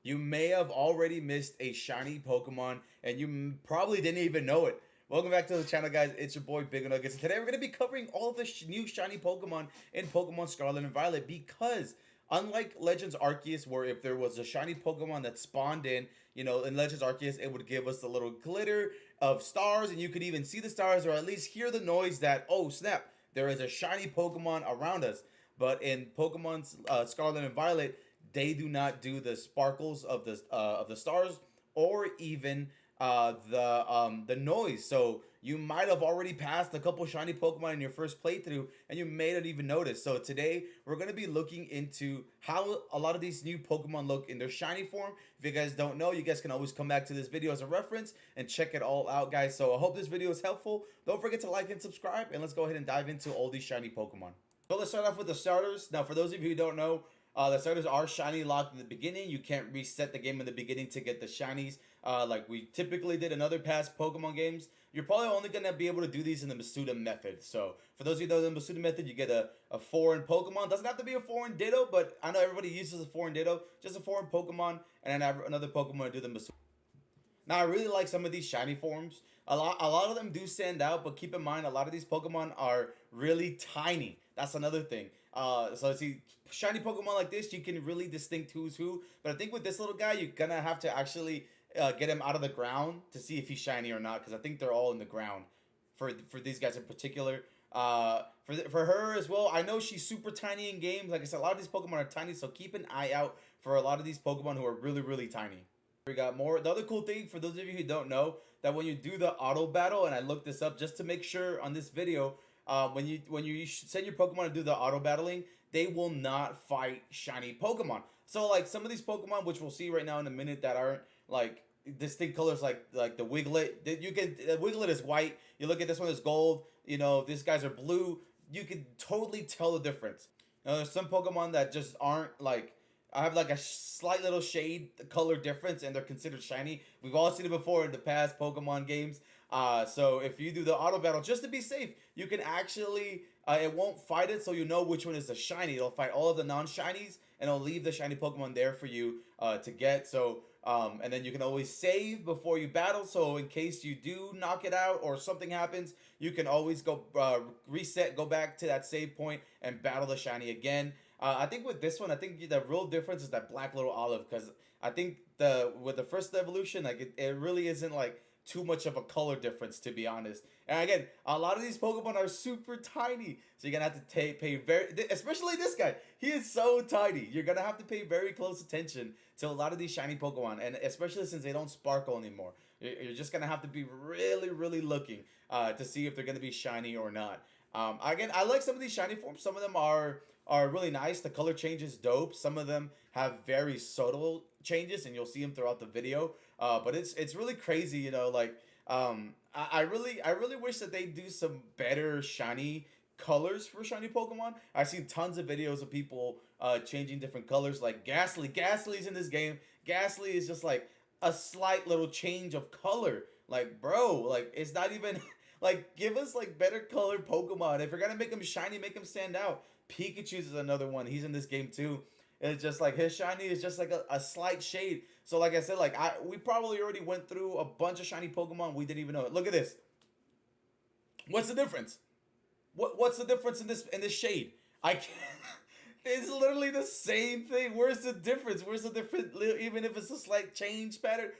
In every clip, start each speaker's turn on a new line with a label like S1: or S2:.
S1: You may have already missed a shiny Pokemon and you probably didn't even know it. Welcome back to the channel, guys. It's your boy Big Nuggets. Today we're going to be covering all of the new shiny Pokemon in Pokemon Scarlet and Violet because unlike Legends Arceus, where if there was a shiny Pokemon that spawned in, in Legends Arceus, it would give us the little glitter of stars and you could even see the stars or at least hear the noise that, oh snap, there is a shiny Pokemon around us. But in Pokemon Scarlet and Violet, they do not do the sparkles of the stars or even the noise. So you might have already passed a couple shiny Pokemon in your first playthrough, and you may not even notice. So today we're gonna be looking into how a lot of these new Pokemon look in their shiny form. If you guys don't know, you guys can always come back to this video as a reference and check it all out, guys. So I hope this video is helpful. Don't forget to like and subscribe, and let's go ahead and dive into all these shiny Pokemon. So let's start off with the starters. Now, for those of you who don't know, the starters are shiny locked in the beginning. You can't reset the game in the beginning to get the shinies like we typically did in other past Pokemon games. You're probably only going to be able to do these in the Masuda method. So for those of you that know the Masuda method, you get a foreign Pokemon. Doesn't have to be a foreign Ditto, but I know everybody uses a foreign Ditto. Just a foreign Pokemon, and then another Pokemon to do the Masuda. Now, I really like some of these shiny forms. A lot of them do stand out, but keep in mind, a lot of these Pokemon are really tiny. That's another thing. So see, shiny Pokemon like this, you can really distinct who's who. But I think with this little guy, you're gonna have to actually get him out of the ground to see if he's shiny or not, because I think they're all in the ground for these guys in particular. For her as well, I know she's super tiny in games. Like I said, a lot of these Pokemon are tiny, so keep an eye out for a lot of these Pokemon who are really, really tiny. We got more. The other cool thing for those of you who don't know, that when you do the auto battle, and I looked this up just to make sure on this video, when you send your Pokemon to do the auto battling, they will not fight shiny Pokemon. So like some of these Pokemon, which we'll see right now in a minute, that aren't like distinct colors, like the Wiglet. The Wiglet is white. You look at this one is gold. These guys are blue. You can totally tell the difference. Now, there's some Pokemon that just aren't like I have like a slight little shade color difference, and they're considered shiny. We've all seen it before in the past Pokemon games. So if you do the auto battle, just to be safe, you can actually it won't fight it, so you know which one is the shiny. It'll fight all of the non-shinies, and it'll leave the shiny Pokemon there for you to get. So and then you can always save before you battle. So in case you do knock it out or something happens, you can always go reset, go back to that save point, and battle the shiny again. I think with this one, I think the real difference is that black little olive, because I think with the first evolution, like it really isn't like too much of a color difference, to be honest. And again, a lot of these Pokemon are super tiny, so you're gonna have to pay very, especially this guy. He is so tiny. You're gonna have to pay very close attention to a lot of these shiny Pokemon, and especially since they don't sparkle anymore. You're just gonna have to be really, really looking to see if they're gonna be shiny or not. Again, I like some of these shiny forms. Some of them are really nice. The color change is dope. Some of them have very subtle changes, and you'll see them throughout the video. But it's really crazy, like I really wish that they do some better shiny colors for shiny Pokemon. I've seen tons of videos of people changing different colors, like Ghastly. Ghastly's in this game. Ghastly is just like a slight little change of color. Like, bro, like it's not even like give us like better colored Pokemon. If you're gonna make them shiny, make them stand out. Pikachu's is another one. He's in this game too. It's just like his shiny is just like a slight shade. So like I said, like we probably already went through a bunch of shiny Pokemon. We didn't even know it. Look at this. What's the difference? What's the difference in this shade? I can't. It's literally the same thing. Where's the difference? Where's the difference? Even if it's a slight change pattern,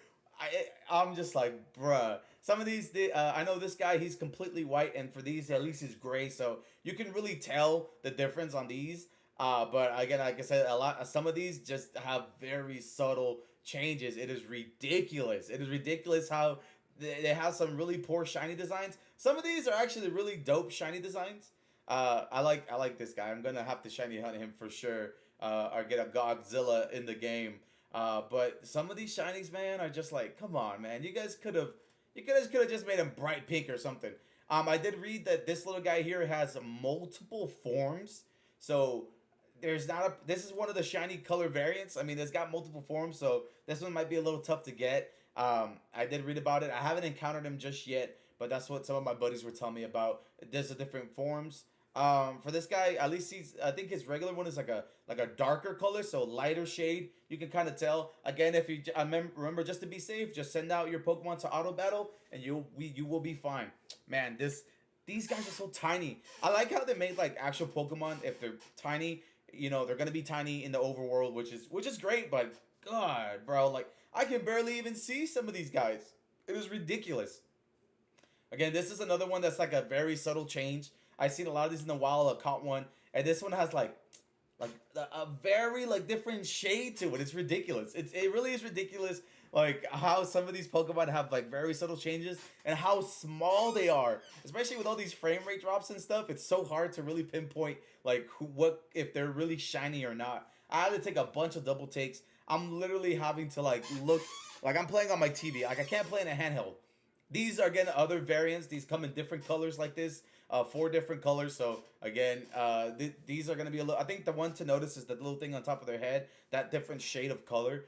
S1: I'm just like, bruh. Some of these, I know this guy, he's completely white, and for these, at least he's gray, so you can really tell the difference on these. But again, like I said, some of these just have very subtle changes. It is ridiculous. It is ridiculous how they have some really poor shiny designs. Some of these are actually really dope shiny designs. I like this guy. I'm gonna have to shiny hunt him for sure. Or get a Godzilla in the game. But some of these shinies, man, are just like, come on, man. You guys could have just made him bright pink or something. I did read that this little guy here has multiple forms. So there's not a. This is one of the shiny color variants. I mean, it's got multiple forms, so this one might be a little tough to get. I did read about it. I haven't encountered him just yet, but that's what some of my buddies were telling me about. There's the different forms. For this guy, at least he's. I think his regular one is like a darker color, so lighter shade. You can kind of tell. Again, if you remember, just to be safe, just send out your Pokemon to auto battle, and you will be fine. Man, these guys are so tiny. I like how they made like actual Pokemon. If they're tiny, they're gonna be tiny in the overworld, which is great. But God, bro, like I can barely even see some of these guys. It is ridiculous. Again, this is another one that's like a very subtle change. I've seen a lot of these in the wild. I caught one, and this one has like a very like different shade to it. It's ridiculous. It really is ridiculous. Like how some of these Pokemon have like very subtle changes and how small they are, especially with all these frame rate drops and stuff. It's so hard to really pinpoint like what if they're really shiny or not. I have to take a bunch of double takes. I'm literally having to like look like I'm playing on my TV. Like I can't play in a handheld. These are again other variants. These come in different colors like this, 4 different colors. So again, these are gonna be a little. I think the one to notice is the little thing on top of their head. That different shade of color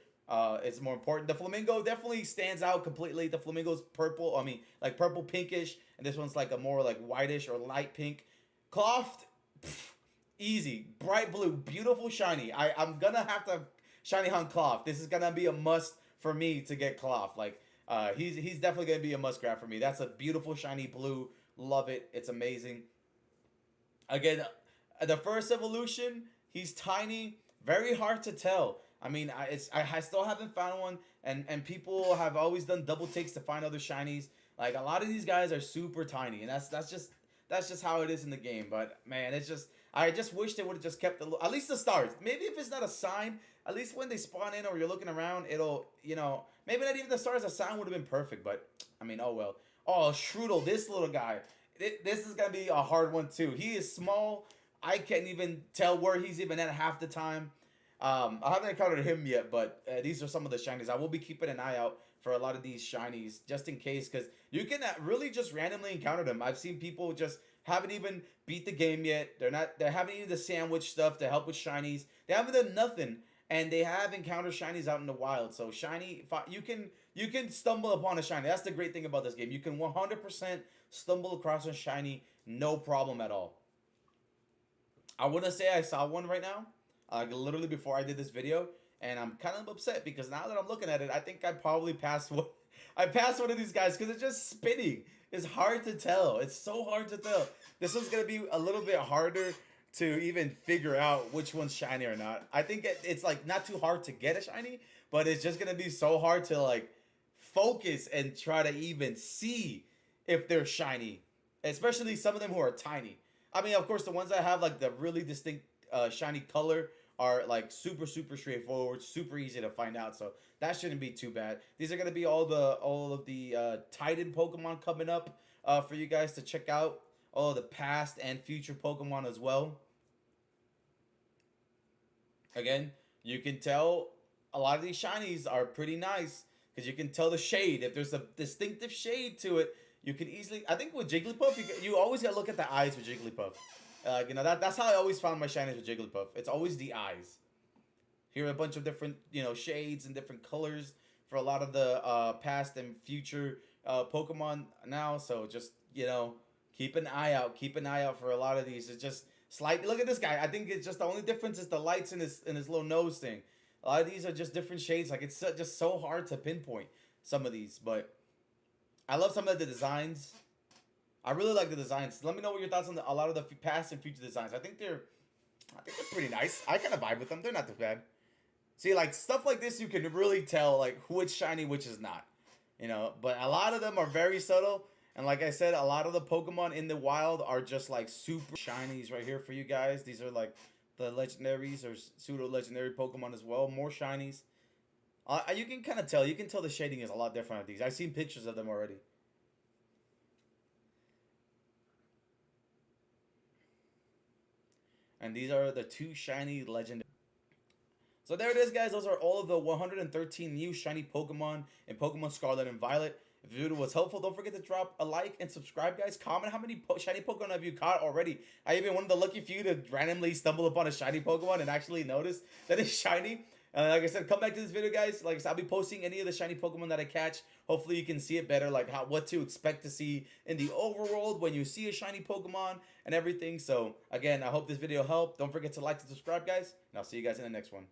S1: is more important. The flamingo definitely stands out completely. The flamingo's purple. I mean, like purple pinkish, and this one's like a more like whitish or light pink. Clothed, easy, bright blue, beautiful shiny. I'm gonna have to shiny hunt Cloth. This is gonna be a must for me to get Cloth. Like he's definitely gonna be a must grab for me. That's a beautiful shiny blue. Love it. It's amazing. Again, the first evolution, he's tiny, very hard to tell. I mean, I still haven't found one, and people have always done double takes to find other shinies. Like a lot of these guys are super tiny, and that's just how it is in the game. But man, I just wish they would have just kept at least the stars. Maybe if it's not a sign, at least when they spawn in or you're looking around, it'll maybe not even the stars. A sign would have been perfect. But I mean, oh well. Oh, Strudel, this little guy. This is gonna be a hard one too. He is small. I can't even tell where he's even at half the time. I haven't encountered him yet, but these are some of the shinies. I will be keeping an eye out for a lot of these shinies just in case, because you can really just randomly encounter them. I've seen people just haven't even beat the game yet. They haven't eaten the sandwich stuff to help with shinies. They haven't done nothing, and they have encountered shinies out in the wild. So shiny, you can stumble upon a shiny. That's the great thing about this game. You can 100% stumble across a shiny, no problem at all. I wouldn't say I saw one right now, literally before I did this video, and I'm kind of upset because now that I'm looking at it, I think I probably passed one. I passed one of these guys because it's just spinning. It's hard to tell. It's so hard to tell. This one's gonna be a little bit harder to even figure out which one's shiny or not. I think it's like not too hard to get a shiny, but it's just gonna be so hard to like focus and try to even see if they're shiny, especially some of them who are tiny. I mean, of course, the ones that have like the really distinct shiny color are like super super straightforward, super easy to find out. So that shouldn't be too bad. These are gonna be all of the Titan Pokemon coming up for you guys to check out. All the past and future Pokemon as well. Again, you can tell a lot of these shinies are pretty nice because you can tell the shade. If there's a distinctive shade to it, you can easily. I think with Jigglypuff, you always gotta look at the eyes with Jigglypuff. That's how I always found my shinies with Jigglypuff. It's always the eyes. Here are a bunch of different shades and different colors for a lot of the past and future Pokemon now. So just keep an eye out. Keep an eye out for a lot of these. It's just slight. Look at this guy. I think it's just the only difference is the lights in his little nose thing. A lot of these are just different shades. Like it's just so hard to pinpoint some of these, but I love some of the designs. I really like the designs. Let me know what your thoughts on a lot of the past and future designs. I think they're pretty nice. I kind of vibe with them. They're not too bad. See, like stuff like this, you can really tell like which shiny, which is not. But a lot of them are very subtle. And like I said, a lot of the Pokemon in the wild are just like super shinies right here for you guys. These are like the legendaries or pseudo legendary Pokemon as well. More shinies. You can kind of tell. You can tell the shading is a lot different of these. I've seen pictures of them already. And these are the 2 shiny legendary. So there it is, guys. Those are all of the 113 new shiny Pokemon in Pokemon Scarlet and Violet. If the video was helpful, don't forget to drop a like and subscribe, guys. Comment how many shiny Pokemon have you caught already. I even one of the lucky few to randomly stumble upon a shiny Pokemon and actually notice that it's shiny. And like I said, come back to this video, guys. Like I said, I'll be posting any of the shiny Pokemon that I catch. Hopefully, you can see it better, like what to expect to see in the overworld when you see a shiny Pokemon and everything. So again, I hope this video helped. Don't forget to like and subscribe, guys. And I'll see you guys in the next one.